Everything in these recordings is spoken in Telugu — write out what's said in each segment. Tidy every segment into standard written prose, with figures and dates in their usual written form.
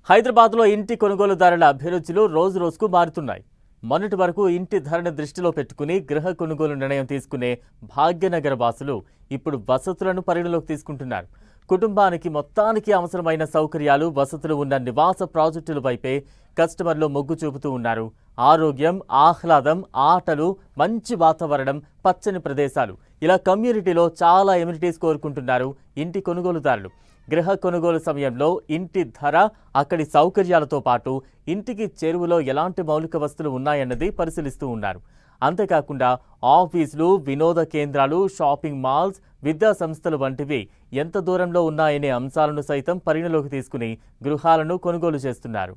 హైదరాబాద్లో ఇంటి కొనుగోలుదారుల అభిరుచులు రోజు రోజుకు మారుతున్నాయి. మొన్నటి వరకు ఇంటి ధరను దృష్టిలో పెట్టుకుని గృహ కొనుగోలు నిర్ణయం తీసుకునే భాగ్యనగర వాసులు ఇప్పుడు వసతులను పరిగణలోకి తీసుకుంటున్నారు. కుటుంబానికి మొత్తానికి అవసరమైన సౌకర్యాలు, వసతులు ఉన్న నివాస ప్రాజెక్టుల వైపే కస్టమర్లు మొగ్గు చూపుతూ ఉన్నారు. ఆరోగ్యం, ఆహ్లాదం, ఆటలు, మంచి వాతావరణం, పచ్చని ప్రదేశాలు, ఇలా కమ్యూనిటీలో చాలా ఎమ్యూనిటీస్ కోరుకుంటున్నారు ఇంటి కొనుగోలుదారులు. గృహ కొనుగోలు సమయంలో ఇంటి ధర, అక్కడి సౌకర్యాలతో పాటు ఇంటికి చేరువలో ఎలాంటి మౌలిక వస్తువులు ఉన్నాయన్నది పరిశీలిస్తూ ఉన్నారు. అంతేకాకుండా ఆఫీసులు, వినోద కేంద్రాలు, షాపింగ్ మాల్స్, విద్యా సంస్థలు వంటివి ఎంత దూరంలో ఉన్నాయనే అంశాలను సైతం పరిగణలోకి తీసుకుని గృహాలను కొనుగోలు చేస్తున్నారు.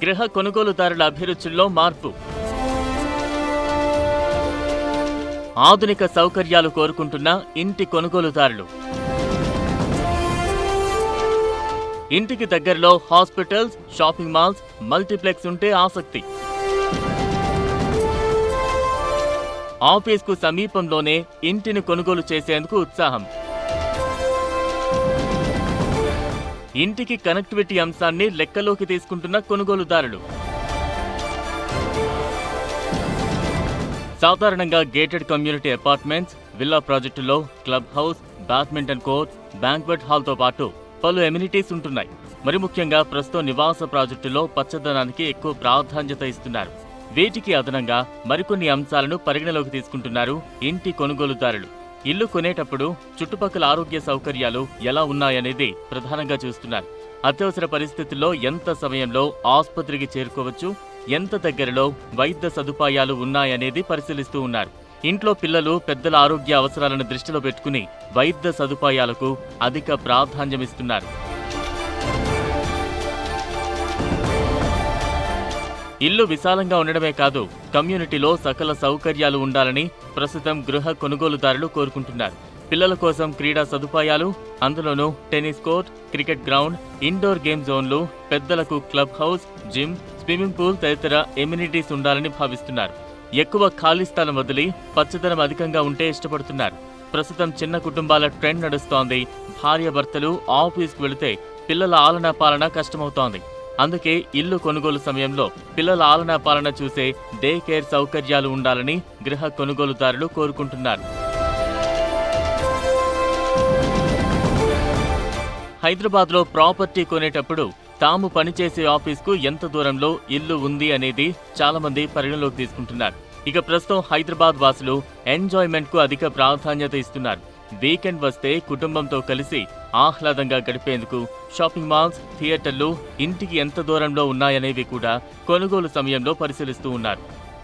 గృహ కొనుగోలుదారుల అభిరుచుల్లో మార్పు. ఆధునిక సౌకర్యాలు కోరుకుంటున్న ఇంటి కొనుగోలుదారులు. ఇంటికి దగ్గరలో హాస్పిటల్స్, షాపింగ్ మాల్స్, మల్టీప్లెక్స్ ఉంటే ఆసక్తి. ఆఫీస్కు సమీపంలోనే ఇంటిని కొనుగోలు చేసేందుకు ఉత్సాహం. ఇంటికి కనెక్టివిటీ అంశాన్ని లెక్కలోకి తీసుకుంటున్న కొనుగోలుదారులు. సాధారణంగా గేటెడ్ కమ్యూనిటీ అపార్ట్మెంట్స్, విల్లా ప్రాజెక్టుల్లో club house, badminton court, banquet హాల్తో పాటు పలు ఎమ్యూనిటీస్ ఉంటున్నాయి. మరి ముఖ్యంగా ప్రస్తుతం నివాస ప్రాజెక్టులో పచ్చదనానికి ఎక్కువ ప్రాధాన్యత ఇస్తున్నారు. వీటికి అదనంగా మరికొన్ని అంశాలను పరిగణలోకి తీసుకుంటున్నారు ఇంటి కొనుగోలుదారులు. ఇల్లు కొనేటప్పుడు చుట్టుపక్కల ఆరోగ్య సౌకర్యాలు ఎలా ఉన్నాయనేది ప్రధానంగా చూస్తున్నారు. అత్యవసర పరిస్థితుల్లో ఎంత సమయంలో ఆసుపత్రికి చేరుకోవచ్చు, ఎంత దగ్గరలో వైద్య సదుపాయాలు ఉన్నాయనేది పరిశీలిస్తూ ఉన్నారు. ఇంట్లో పిల్లలు, పెద్దల ఆరోగ్య అవసరాలను దృష్టిలో పెట్టుకుని వైద్య సదుపాయాలకు అధిక ప్రాధాన్యమిస్తున్నారు. ఇల్లు విశాలంగా ఉండడమే కాదు, కమ్యూనిటీలో సకల సౌకర్యాలు ఉండాలని ప్రస్తుతం గృహ కొనుగోలుదారులు కోరుకుంటున్నారు. పిల్లల కోసం క్రీడా సదుపాయాలు, అందులోనూ tennis court, cricket ground, indoor game జోన్లు, పెద్దలకు club house, gym, swimming pool తదితర ఎమ్యూనిటీస్ ఉండాలని భావిస్తున్నారు. ఎక్కువ ఖాళీ స్థలం వదిలి పచ్చదనం అధికంగా ఉంటే ఇష్టపడుతున్నారు. ప్రస్తుతం చిన్న కుటుంబాల ట్రెండ్ నడుస్తోంది. భార్యాభర్తలు ఆఫీస్కు వెళితే పిల్లల ఆలనా పాలన కష్టమవుతోంది. అందుకే ఇల్లు కొనుగోలు సమయంలో పిల్లల ఆలనా పాలన చూసే డే కేర్ సౌకర్యాలు ఉండాలని గృహ కొనుగోలుదారులు కోరుకుంటున్నారు. హైదరాబాద్లో ప్రాపర్టీ కొనేటప్పుడు తాము పనిచేసే ఆఫీస్కు ఎంత దూరంలో ఇల్లు ఉంది అనేది చాలా మంది పరిగణలోకి తీసుకుంటున్నారు. ఇక ప్రస్తుతం హైదరాబాద్ వాసులు ఎంజాయ్మెంట్కు అధిక ప్రాధాన్యత ఇస్తున్నారు. వీకెండ్ వస్తే కుటుంబంతో కలిసి ఆహ్లాదంగా గడిపేందుకు షాపింగ్ మాల్స్, థియేటర్లు ఇంటికి ఎంత దూరంలో ఉన్నాయనేవి కూడా కొనుగోలు సమయంలో పరిశీలిస్తూ ఉన్నారు.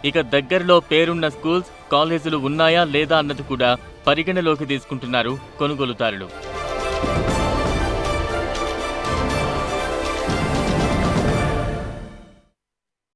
ఇక దగ్గరలో పేరున్న స్కూల్స్, కాలేజీలు ఉన్నాయా లేదా అన్నది కూడా పరిగణలోకి తీసుకుంటున్నారు కొనుగోలుదారులు.